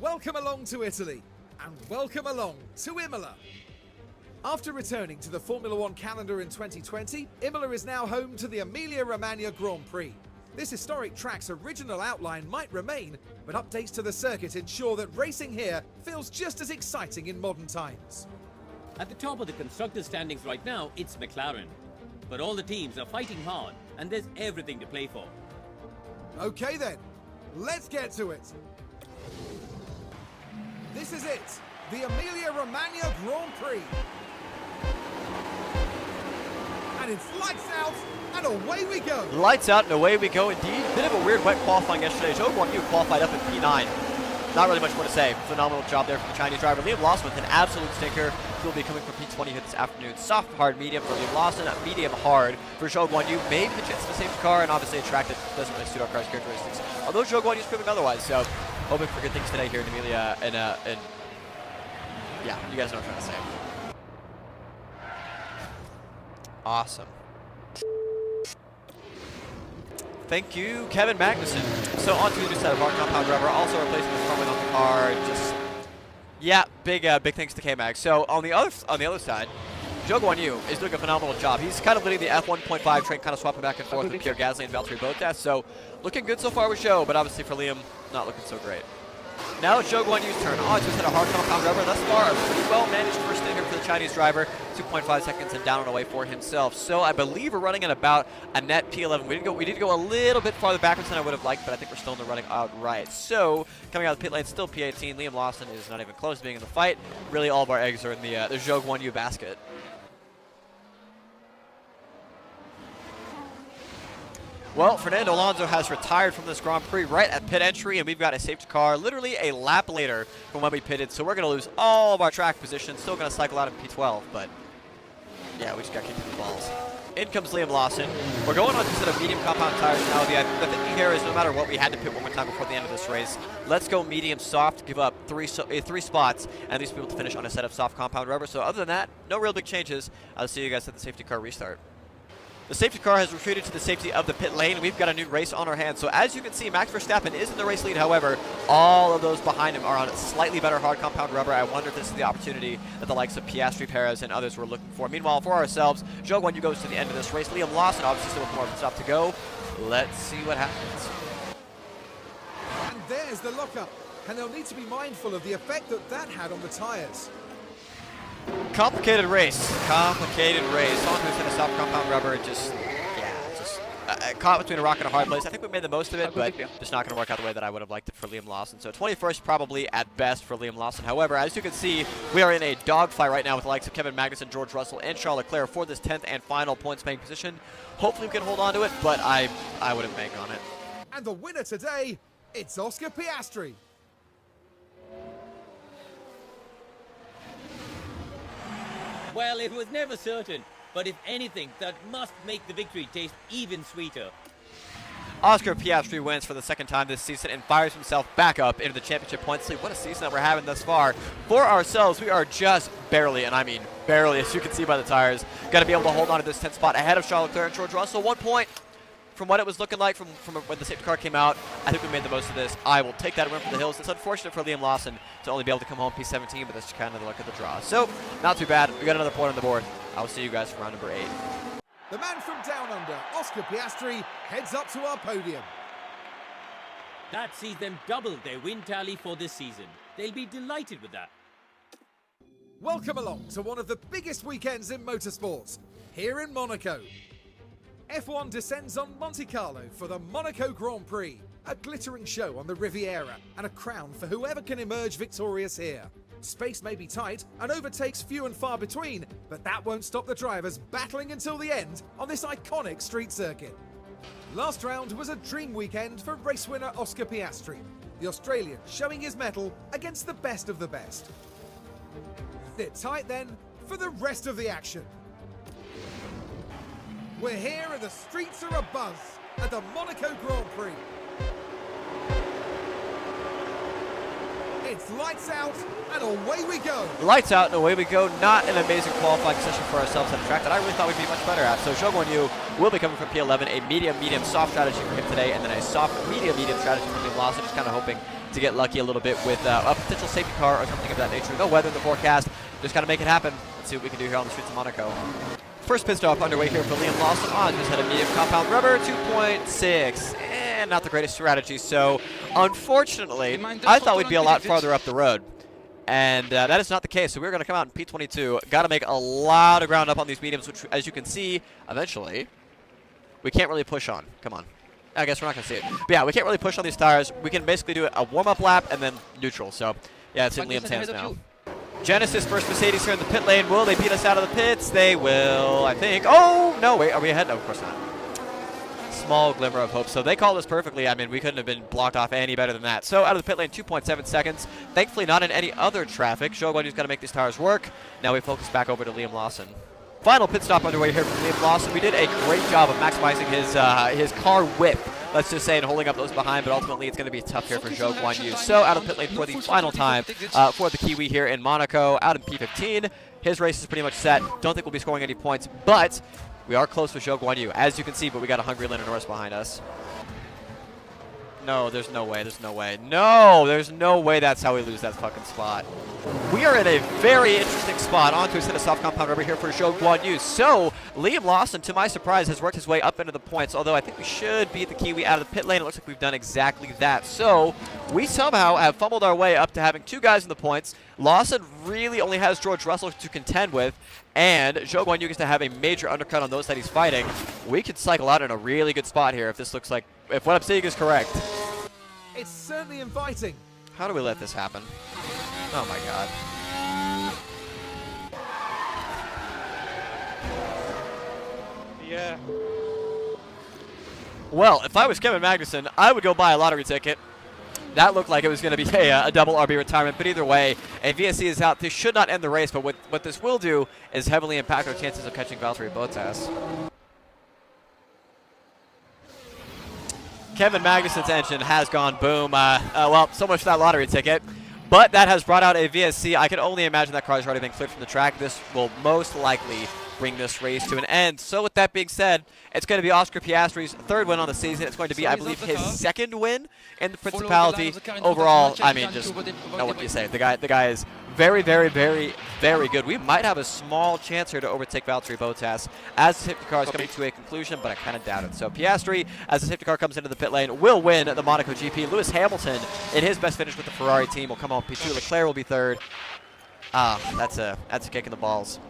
Welcome along to Italy, and welcome along to Imola. After returning to the Formula One calendar in 2020, Imola is now home to the Emilia-Romagna Grand Prix. This historic track's original outline might remain, but updates to the circuit ensure that racing here feels just as exciting in modern times. At the top of the constructors' standings right now, it's McLaren. But all the teams are fighting hard, and there's everything to play for. Okay then, let's get to it. This is it, the Emilia-Romagna Grand Prix. And it's lights out, and away we go. Lights out and away we go indeed. Bit of a weird wet qualifying yesterday. Zhou Guanyu qualified up in P9. Not really much more to say. Phenomenal job there from the Chinese driver. Liam Lawson with an absolute stinker. He'll be coming from P20 here this afternoon. Soft, hard, medium for Liam Lawson. Medium, hard for Zhou Guanyu. Maybe the chance of a safety car, and obviously a track that doesn't really suit our car's characteristics. Although Zhou Guanyu's proving otherwise, so hoping for good things today here in Emilia. And yeah, you guys know what I'm trying to say. Awesome. Thank you, Kevin Magnussen. So on to the new set of our compound rubber, also replacing the front wing on the car. Just yeah, big thanks to K-Mag. So on the other side, Zhou Guanyu is doing a phenomenal job. He's kind of leading the F1.5 train, kind of swapping back and forth with Pierre Gasly and Valtteri Bottas. So looking good so far with Zhou, but obviously for Liam, not looking so great. Now it's Zhou Guanyu's turn. On to a set of hard compound rubber. Thus far, a pretty well-managed first stint here for the Chinese driver. 2.5 seconds and down and away for himself. So I believe we're running at about a net P11. We did go a little bit farther backwards than I would have liked, but I think we're still in the running outright. So coming out of the pit lane, still P18. Liam Lawson is not even close to being in the fight. Really, all of our eggs are in the Zhou Guanyu basket. Well, Fernando Alonso has retired from this Grand Prix right at pit entry, and we've got a safety car literally a lap later from when we pitted, so we're going to lose all of our track positions. Still going to cycle out in P12, but yeah, we just got kicked in the balls. In comes Liam Lawson. We're going on to a set of medium compound tires now. The thinking here is no matter what, we had to pit one more time before the end of this race. Let's go medium soft, give up three spots, and at least be able to finish on a set of soft compound rubber. So other than that, no real big changes. I'll see you guys at the safety car restart. The safety car has retreated to the safety of the pit lane. We've got a new race on our hands. So as you can see, Max Verstappen is in the race lead. However, all of those behind him are on slightly better hard compound rubber. I wonder if this is the opportunity that the likes of Piastri, Perez, and others were looking for. Meanwhile, for ourselves, Zhou Guanyu goes to the end of this race. Liam Lawson obviously still with more of a stop to go. Let's see what happens. And there's the lockup. And they'll need to be mindful of the effect that had on the tyres. Complicated race. Complicated race. On to a soft compound rubber. Caught between a rock and a hard place. I think we made the most of it, but just not going to work out the way that I would have liked it for Liam Lawson. So 21st probably at best for Liam Lawson. However, as you can see, we are in a dogfight right now with the likes of Kevin Magnussen, George Russell, and Charles Leclerc for this 10th and final points-paying position. Hopefully we can hold on to it, but I wouldn't bank on it. And the winner today, it's Oscar Piastri. Well, it was never certain, but if anything, that must make the victory taste even sweeter. Oscar Piastri wins for the second time this season and fires himself back up into the championship points lead. What a season that we're having thus far. For ourselves, we are just barely, and I mean barely, as you can see by the tires, going to be able to hold on to this 10th spot ahead of Charles Leclerc and George Russell. 1 point from what it was looking like from when the safety car came out. I think we made the most of this. I will take that win for the hills. It's unfortunate for Liam Lawson to only be able to come home P17, but that's kind of the luck of the draw. So, not too bad. We got another point on the board. I will see you guys for round number 8. The man from down under, Oscar Piastri, heads up to our podium. That sees them double their win tally for this season. They'll be delighted with that. Welcome along to one of the biggest weekends in motorsports, here in Monaco. F1 descends on Monte Carlo for the Monaco Grand Prix, a glittering show on the Riviera and a crown for whoever can emerge victorious here. Space may be tight and overtakes few and far between, but that won't stop the drivers battling until the end on this iconic street circuit. Last round was a dream weekend for race winner Oscar Piastri, the Australian showing his mettle against the best of the best. Sit tight then for the rest of the action. We're here and the streets are abuzz at the Monaco Grand Prix. It's lights out and away we go. Lights out and away we go. Not an amazing qualifying session for ourselves at a track that I really thought we'd be much better at. So Zhou Guanyu will be coming from P11, a medium soft strategy for him today, and then a soft medium strategy for Liam Lawson. Just kind of hoping to get lucky a little bit with a potential safety car or something of that nature. No weather in the forecast. Just got to make it happen. Let's see what we can do here on the streets of Monaco. First pit stop underway here for Liam Lawson on just had a medium compound rubber, 2.6. And not the greatest strategy. So, unfortunately, I thought we'd be a lot farther up the road. And that is not the case. So we're going to come out in P22. Got to make a lot of ground up on these mediums, which, as you can see, eventually, we can't really push on. Come on. I guess we're not going to see it. But yeah, we can't really push on these tires. We can basically do a warm-up lap and then neutral. So, yeah, it's in Liam's hands now. Genesis versus Mercedes here in the pit lane. Will they beat us out of the pits? They will, I think. Oh, no, wait. Are we ahead? No, of course not. Small glimmer of hope. So they called us perfectly. I mean, we couldn't have been blocked off any better than that. So out of the pit lane, 2.7 seconds. Thankfully, not in any other traffic. Zhou Guanyu's got to make these tires work. Now we focus back over to Liam Lawson. Final pit stop underway here from Liam Lawson. We did a great job of maximizing his car whip, let's just say, and holding up those behind, but ultimately it's going to be tough here for Zhou Guanyu. So out of the pit lane for the final time for the Kiwi here in Monaco, out in P15. His race is pretty much set. Don't think we'll be scoring any points, but we are close with Zhou Guanyu, as you can see, but we got a hungry Lennon Norris behind us. No, there's no way, there's no way. No, there's no way that's how we lose that fucking spot. We are in a very interesting spot. On to a set of soft compound rubber here for Zhou Guanyu. So, Liam Lawson, to my surprise, has worked his way up into the points, although I think we should beat the Kiwi out of the pit lane. It looks like we've done exactly that. So, we somehow have fumbled our way up to having 2 guys in the points. Lawson really only has George Russell to contend with, and Zhou Guanyu gets to have a major undercut on those that he's fighting. We could cycle out in a really good spot here if this looks like, if what I'm seeing is correct. It's certainly inviting. How do we let this happen? Oh my god. Yeah. Well, if I was Kevin Magnussen, I would go buy a lottery ticket. That looked like it was going to be a double RB retirement, but either way, a VSC is out. This should not end the race, but what this will do is heavily impact our chances of catching Valtteri Bottas. Kevin Magnussen's engine has gone boom. Well, so much for that lottery ticket. But that has brought out a VSC. I can only imagine that car has already been cleared from the track. This will most likely bring this race to an end. So with that being said, it's going to be Oscar Piastri's 3rd win on the season. It's going to be, I believe, his 2nd win in the Principality. Overall, I mean, just know what you say. The guy is very, very, very, very good. We might have a small chance here to overtake Valtteri Bottas as the safety car is coming to a conclusion, but I kind of doubt it. So Piastri, as the safety car comes into the pit lane, will win the Monaco GP. Lewis Hamilton, in his best finish with the Ferrari team, will come on P2. Leclerc will be 3rd. That's a kick in the balls.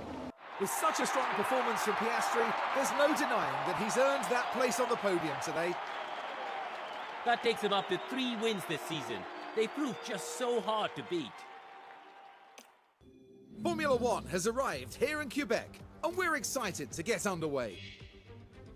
With such a strong performance from Piastri, there's no denying that he's earned that place on the podium today. That takes him up to 3 wins this season. They proved just so hard to beat. Formula One has arrived here in Quebec, and we're excited to get underway.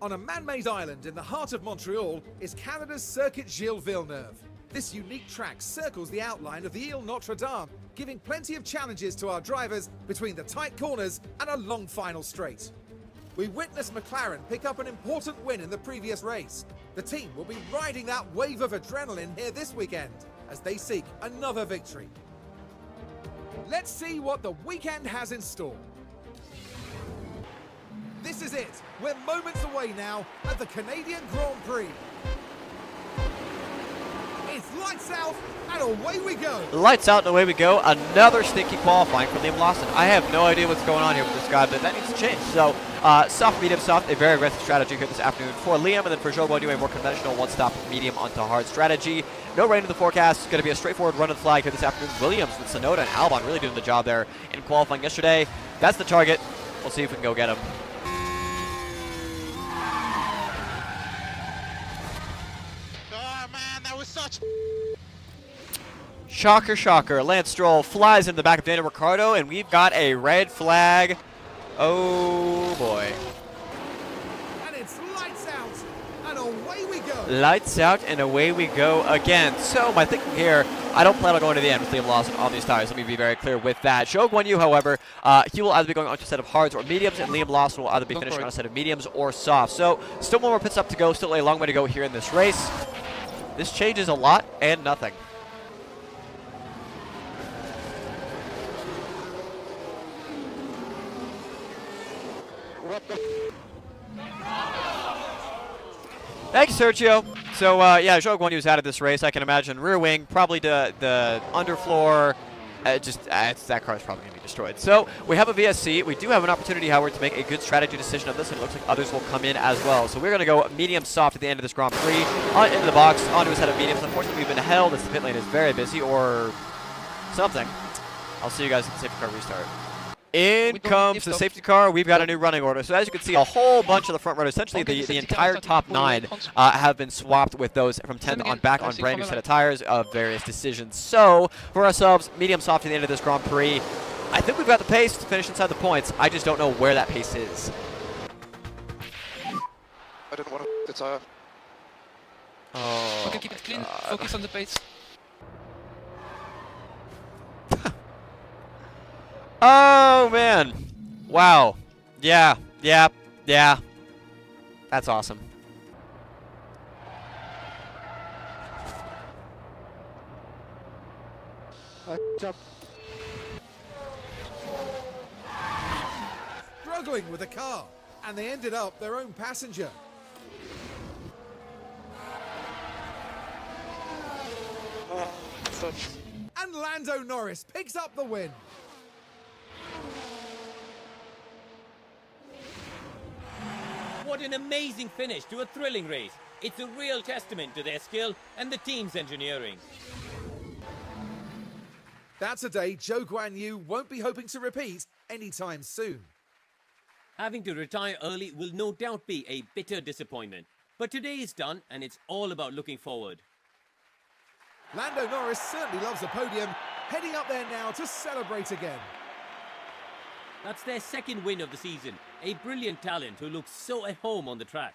On a man-made island in the heart of Montreal is Canada's Circuit Gilles Villeneuve. This unique track circles the outline of the Ile Notre Dame, giving plenty of challenges to our drivers between the tight corners and a long final straight. We witnessed McLaren pick up an important win in the previous race. The team will be riding that wave of adrenaline here this weekend as they seek another victory. Let's see what the weekend has in store. This is it. We're moments away now at the Canadian Grand Prix. It's lights out and away we go. Lights out and away we go. Another stinky qualifying for Liam Lawson. I have no idea what's going on here with this guy, but that needs to change. So, soft, medium, soft, a very aggressive strategy here this afternoon for Liam, and then for Zhou Guanyu, a more conventional one-stop medium onto hard strategy. No rain in the forecast. It's going to be a straightforward run of the flag here this afternoon. Williams with Tsunoda and Albon really doing the job there in qualifying yesterday. That's the target. We'll see if we can go get him. Oh man, that was such. Shocker, shocker. Lance Stroll flies in the back of Daniel Ricciardo, and we've got a red flag. Oh boy. And it's lights out and away we go. Lights out and away we go again. So my thinking here, I don't plan on going to the end with Liam Lawson on these tires. Let me be very clear with that. Zhou Guanyu, however, he will either be going on to a set of hards or mediums, and Liam Lawson will either be finishing on a set of mediums or softs. So still one more pit stop to go. Still a long way to go here in this race. This changes a lot and nothing. Thank you, Sergio. So, yeah, Zhou Guanyu's out of this race. I can imagine rear wing, probably the underfloor. That car's probably going to be destroyed. So, we have a VSC. We do have an opportunity, however, to make a good strategy decision of this, and it looks like others will come in as well. So, we're going to go medium soft at the end of this Grand Prix. On into the box, onto his head of mediums. Unfortunately, we've been held as the pit lane is very busy, or something. I'll see you guys at the safety car restart. In comes the safety car. We've got a new running order. So as you can see, a whole bunch of the front runners, essentially the entire top 9, have been swapped with those from 10 on back on brand new set of tires of various decisions. So for ourselves, medium soft at the end of this Grand Prix. I think we've got the pace to finish inside the points. I just don't know where that pace is. I didn't want to the tire. Oh, Okay, keep it clean. Focus on the pace. Oh, man. Wow. Yeah. That's awesome. Struggling with the car, and they ended up their own passenger. And Lando Norris picks up the win. What an amazing finish to a thrilling race. It's a real testament to their skill and the team's engineering. That's a day Zhou Guanyu won't be hoping to repeat anytime soon. Having to retire early will no doubt be a bitter disappointment. But today is done, and it's all about looking forward. Lando Norris certainly loves the podium, heading up there now to celebrate again. That's their second win of the season. A brilliant talent who looks so at home on the track.